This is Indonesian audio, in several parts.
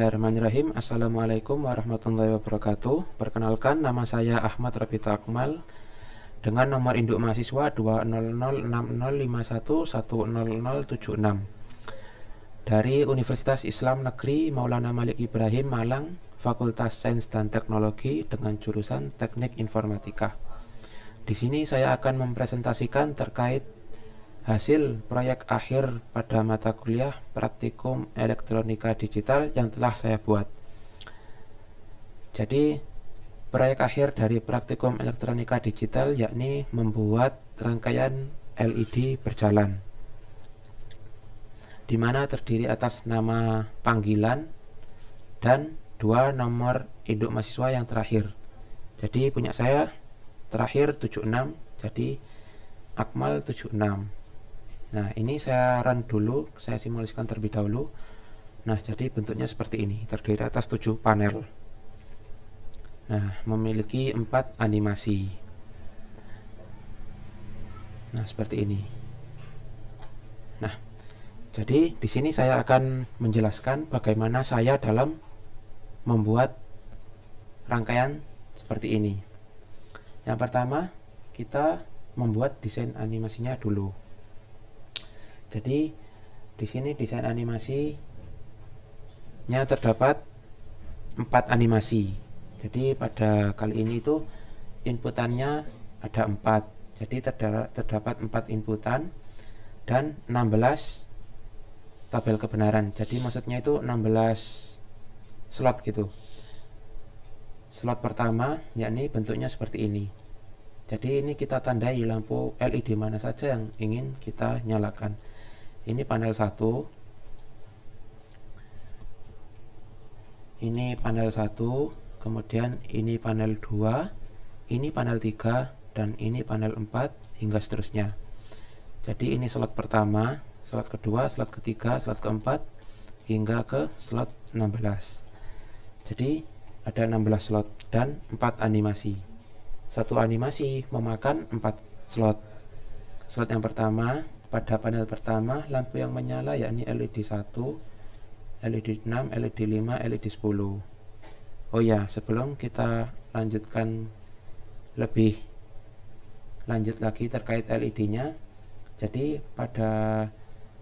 Bismillahirrahmanirrahim. Assalamualaikum warahmatullahi wabarakatuh. Perkenalkan, nama saya Ahmad Rabita Akmal dengan nomor induk mahasiswa 2006051100076 dari Universitas Islam Negeri Maulana Malik Ibrahim Malang, Fakultas Sains dan Teknologi dengan jurusan Teknik Informatika. Di sini saya akan mempresentasikan terkait hasil proyek akhir pada mata kuliah Praktikum Elektronika Digital yang telah saya buat. Jadi, proyek akhir dari Praktikum Elektronika Digital yakni membuat rangkaian LED berjalan, di mana terdiri atas nama panggilan dan 2 nomor induk mahasiswa yang terakhir. Jadi punya saya terakhir 76, jadi Akmal 76. Nah, ini saya run dulu, saya simulasikan terlebih dahulu. Nah, jadi bentuknya seperti ini, terdiri atas 7 panel. Nah, memiliki 4 animasi. Nah, seperti ini. Nah, jadi di sini saya akan menjelaskan bagaimana saya dalam membuat rangkaian seperti ini. Yang pertama, kita membuat desain animasinya dulu. Jadi di sini desain animasinya terdapat 4 animasi. Jadi pada kali ini itu inputannya ada 4. Jadi terdapat 4 inputan dan 16 tabel kebenaran. Jadi maksudnya itu 16 slot gitu. Slot pertama yakni bentuknya seperti ini. Jadi ini kita tandai lampu LED mana saja yang ingin kita nyalakan. Ini panel 1, ini panel 1, kemudian ini panel 2, ini panel 3, dan ini panel 4, hingga seterusnya. Jadi ini slot pertama, slot kedua, slot ketiga, slot keempat, hingga ke slot 16. Jadi ada 16 slot dan 4 animasi. Satu animasi memakan 4 slot. Slot yang pertama, pada panel pertama, lampu yang menyala yakni LED 1, LED 6, LED 5, LED 10. Oh ya, sebelum kita lanjutkan lebih lanjut lagi terkait LED-nya, jadi pada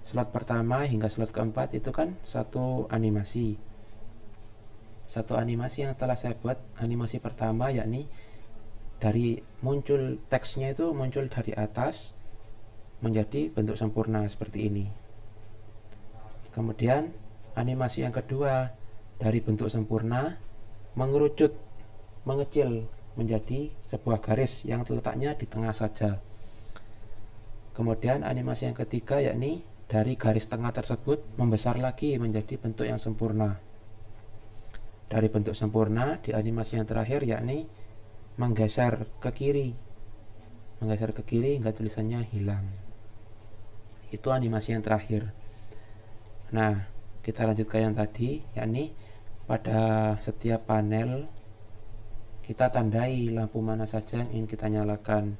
slot pertama hingga slot keempat itu kan satu animasi. Satu animasi yang telah saya buat, animasi pertama yakni dari muncul teksnya itu muncul dari atas menjadi bentuk sempurna seperti ini. Kemudian animasi yang kedua, dari bentuk sempurna mengerucut, mengecil menjadi sebuah garis yang letaknya di tengah saja. Kemudian animasi yang ketiga yakni dari garis tengah tersebut membesar lagi menjadi bentuk yang sempurna. Dari bentuk sempurna di animasi yang terakhir yakni menggeser ke kiri hingga tulisannya hilang. Itu animasi yang terakhir. Nah, kita lanjut ke yang tadi, yakni pada setiap panel kita tandai lampu mana saja yang ingin kita nyalakan.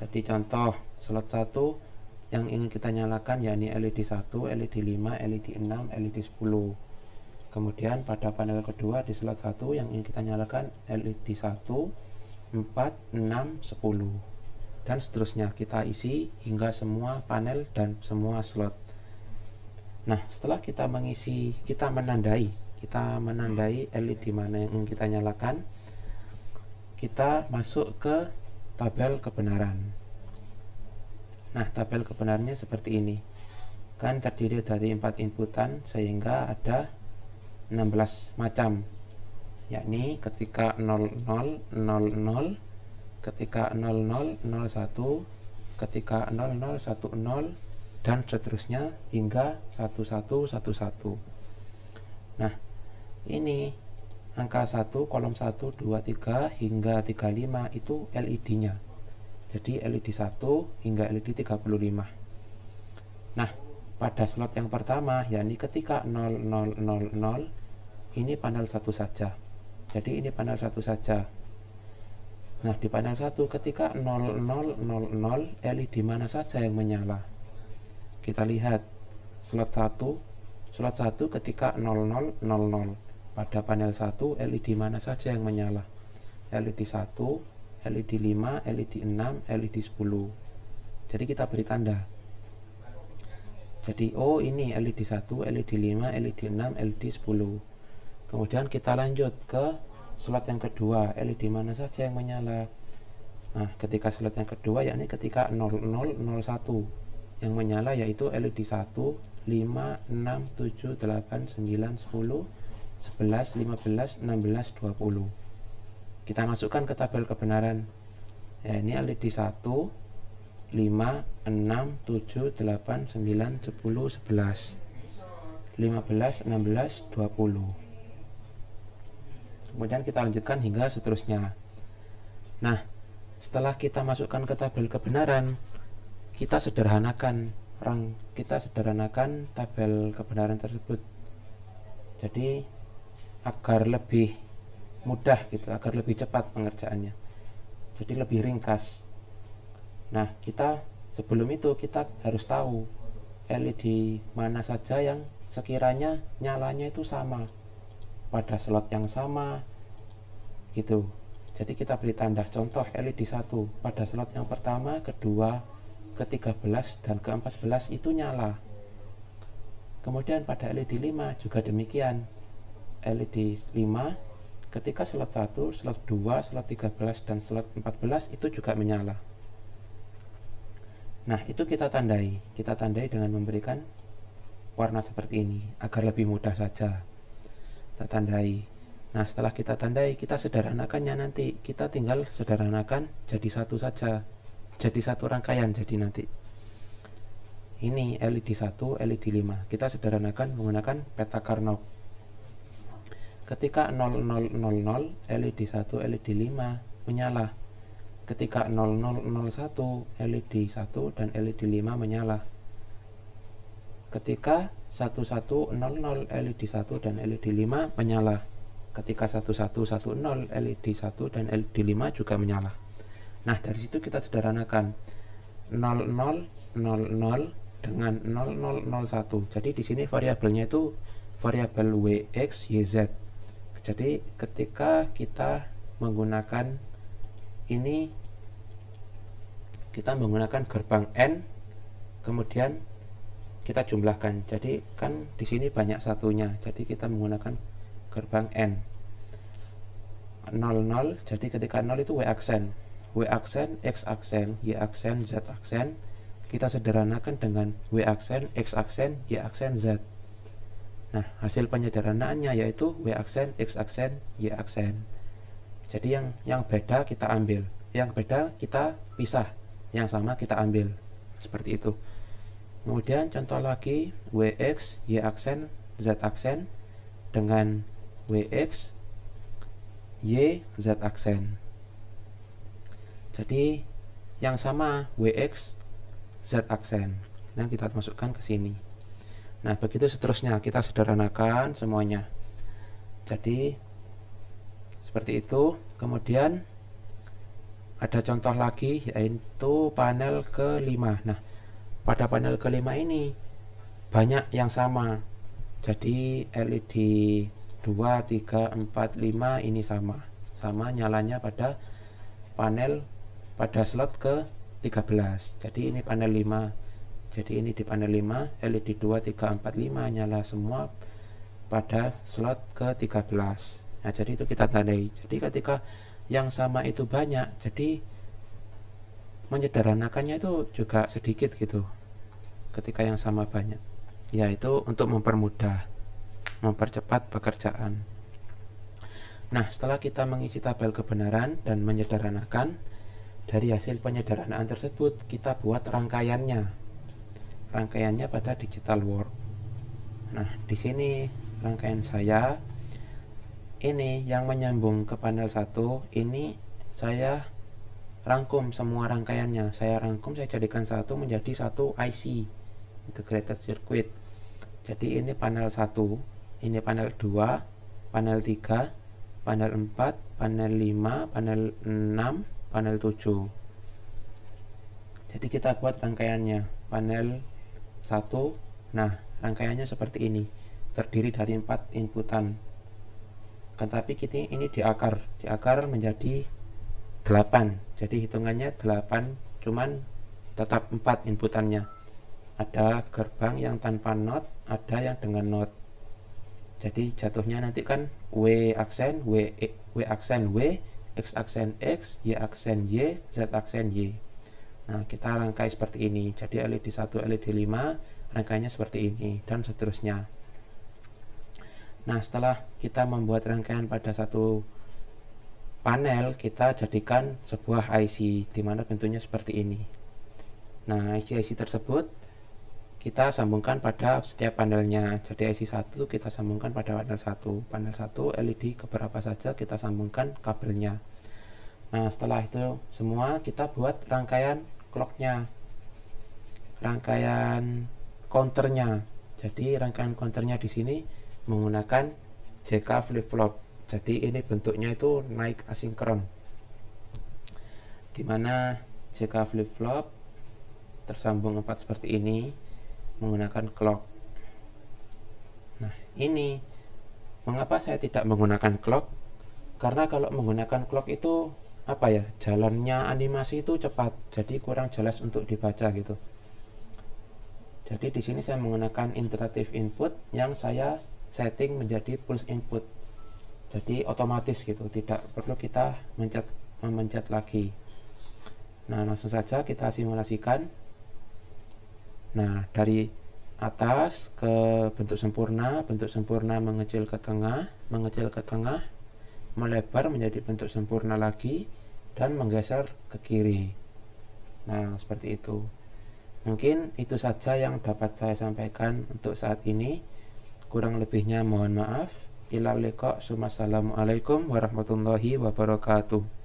Jadi contoh slot 1 yang ingin kita nyalakan yakni LED 1, LED 5, LED 6, LED 10. Kemudian pada panel kedua di slot 1 yang ingin kita nyalakan LED 1, 4, 6, 10. Dan seterusnya kita isi hingga semua panel dan semua slot. Nah, setelah kita mengisi, kita menandai LED mana yang ingin kita nyalakan, kita masuk ke tabel kebenaran. Nah, tabel kebenarannya seperti ini. Kan terdiri dari 4 inputan sehingga ada 16 macam. Yakni ketika 0000, ketika 0001, ketika 0010, dan seterusnya hingga 1111. Nah, ini angka 1, kolom 1, 2, 3 hingga 35 itu LED-nya. Jadi LED 1 hingga LED 35. Nah, pada slot yang pertama yakni ketika 0000, ini panel 1 saja. Jadi ini panel 1 saja. Nah, di panel 1 ketika 0000 LED mana saja yang menyala. Kita lihat slot 1 ketika 0000 pada panel 1 LED mana saja yang menyala. LED 1, LED 5, LED 6, LED 10. Jadi kita beri tanda. Jadi oh ini LED 1, LED 5, LED 6, LED 10. Kemudian kita lanjut ke slot yang kedua, LED mana saja yang menyala. Nah, ketika slot yang kedua yakni ketika 0001 yang menyala yaitu LED 1, 5, 6, 7, 8, 9, 10, 11, 15, 16, 20. Kita masukkan ke tabel kebenaran. Ya, ini LED 1, 5, 6, 7, 8, 9, 10, 11, 15, 16, 20. Kemudian kita lanjutkan hingga seterusnya. Nah, setelah kita masukkan ke tabel kebenaran, kita sederhanakan tabel kebenaran tersebut. Jadi agar lebih mudah gitu, agar lebih cepat pengerjaannya. Jadi lebih ringkas. Nah, sebelum itu kita harus tahu LED mana saja yang sekiranya nyalanya itu sama pada slot yang sama gitu. Jadi kita beri tanda. Contoh LED 1 pada slot yang pertama, kedua, ke-13 dan ke-14 itu nyala. Kemudian pada LED 5 juga demikian. LED 5 ketika slot 1, slot 2, slot 13 dan slot 14 itu juga menyala. Nah, itu kita tandai dengan memberikan warna seperti ini agar lebih mudah saja. Kita tandai. Nah, setelah kita tandai, kita sederhanakannya nanti. Kita tinggal sederhanakan jadi satu saja. Jadi satu rangkaian jadi nanti. Ini LED 1, LED 5. Kita sederhanakan menggunakan peta Carnot. Ketika 0000 LED 1, LED 5 menyala. Ketika 0001 LED 1 dan LED 5 menyala. Ketika 1100 LED 1 dan LED 5 menyala. Ketika 1110 LED 1 dan LED 5 juga menyala. Nah, dari situ kita sederhanakan 0000 dengan 0001. Jadi di sini variabelnya itu variabel WX, YZ. Jadi ketika kita menggunakan ini, kita menggunakan gerbang N, kemudian kita jumlahkan. Jadi kan di sini banyak satunya. Jadi kita menggunakan gerbang N. 00, jadi ketika 0 itu W aksen, X aksen, Y aksen, Z aksen. Kita sederhanakan dengan W aksen, X aksen, Y aksen, Z. Nah, hasil penyederhanaannya yaitu W aksen, X aksen, Y aksen. Jadi yang beda kita ambil, yang beda kita pisah, yang sama kita ambil. Seperti itu. Kemudian contoh lagi, WX, Y aksen, Z aksen dengan WX, Y, Z aksen. Jadi yang sama WX, Z aksen. Dan kita masukkan ke sini. Nah, begitu seterusnya kita sederhanakan semuanya. Jadi seperti itu. Kemudian ada contoh lagi yaitu panel ke-5. Nah, pada panel ke-5 ini banyak yang sama. Jadi LED 2, 3, 4, 5 ini sama nyalanya pada slot ke-13. Jadi ini panel 5. Jadi ini di panel 5, LED 2, 3, 4, 5 nyala semua pada slot ke-13. Nah, jadi itu kita tandai. Jadi ketika yang sama itu banyak, jadi menyederhanakannya itu juga sedikit gitu. Ketika yang sama banyak, yaitu untuk mempercepat pekerjaan. Nah, setelah kita mengisi tabel kebenaran dan menyederhanakan, dari hasil penyederhanaan tersebut kita buat rangkaiannya pada Digital Work. Nah, di sini rangkaian saya ini yang menyambung ke panel 1, ini saya rangkum semua rangkaiannya. Saya jadikan satu menjadi satu IC, Integrated Circuit. Jadi ini panel 1, ini panel 2, panel 3, panel 4, panel 5, panel 6, panel 7. Jadi kita buat rangkaiannya. Panel 1, nah rangkaiannya seperti ini, terdiri dari 4 inputan. tapi ini diakar menjadi 8. Jadi hitungannya 8, cuman tetap 4 inputannya. Ada gerbang yang tanpa not, ada yang dengan not. Jadi jatuhnya nanti kan W aksen W, aksen W, X aksen X, Y aksen Y, Z aksen Y. Nah, kita rangkai seperti ini. Jadi LED 1, LED 5 rangkainya seperti ini, dan seterusnya. Nah, setelah kita membuat rangkaian pada satu panel, kita jadikan sebuah IC, dimana bentuknya seperti ini. Nah, IC tersebut kita sambungkan pada setiap panelnya. Jadi IC 1 kita sambungkan pada panel 1. Panel 1 LED keberapa saja kita sambungkan kabelnya. Nah, setelah itu semua kita buat rangkaian clocknya, rangkaian counternya. Jadi rangkaian counternya di sini menggunakan JK flip-flop. Jadi ini bentuknya itu naik asinkron, dimana JK flip-flop tersambung 4 seperti ini menggunakan clock. Nah, ini mengapa saya tidak menggunakan clock? Karena kalau menggunakan clock itu jalannya animasi itu cepat, jadi kurang jelas untuk dibaca gitu. Jadi di sini saya menggunakan interactive input yang saya setting menjadi pulse input. Jadi otomatis gitu, tidak perlu kita memencet lagi. Nah, langsung saja kita simulasikan. Nah, dari atas ke bentuk sempurna mengecil ke tengah, melebar menjadi bentuk sempurna lagi, dan menggeser ke kiri. Nah, seperti itu. Mungkin itu saja yang dapat saya sampaikan untuk saat ini. Kurang lebihnya mohon maaf. Ilal liqa, assalamualaikum warahmatullahi wabarakatuh.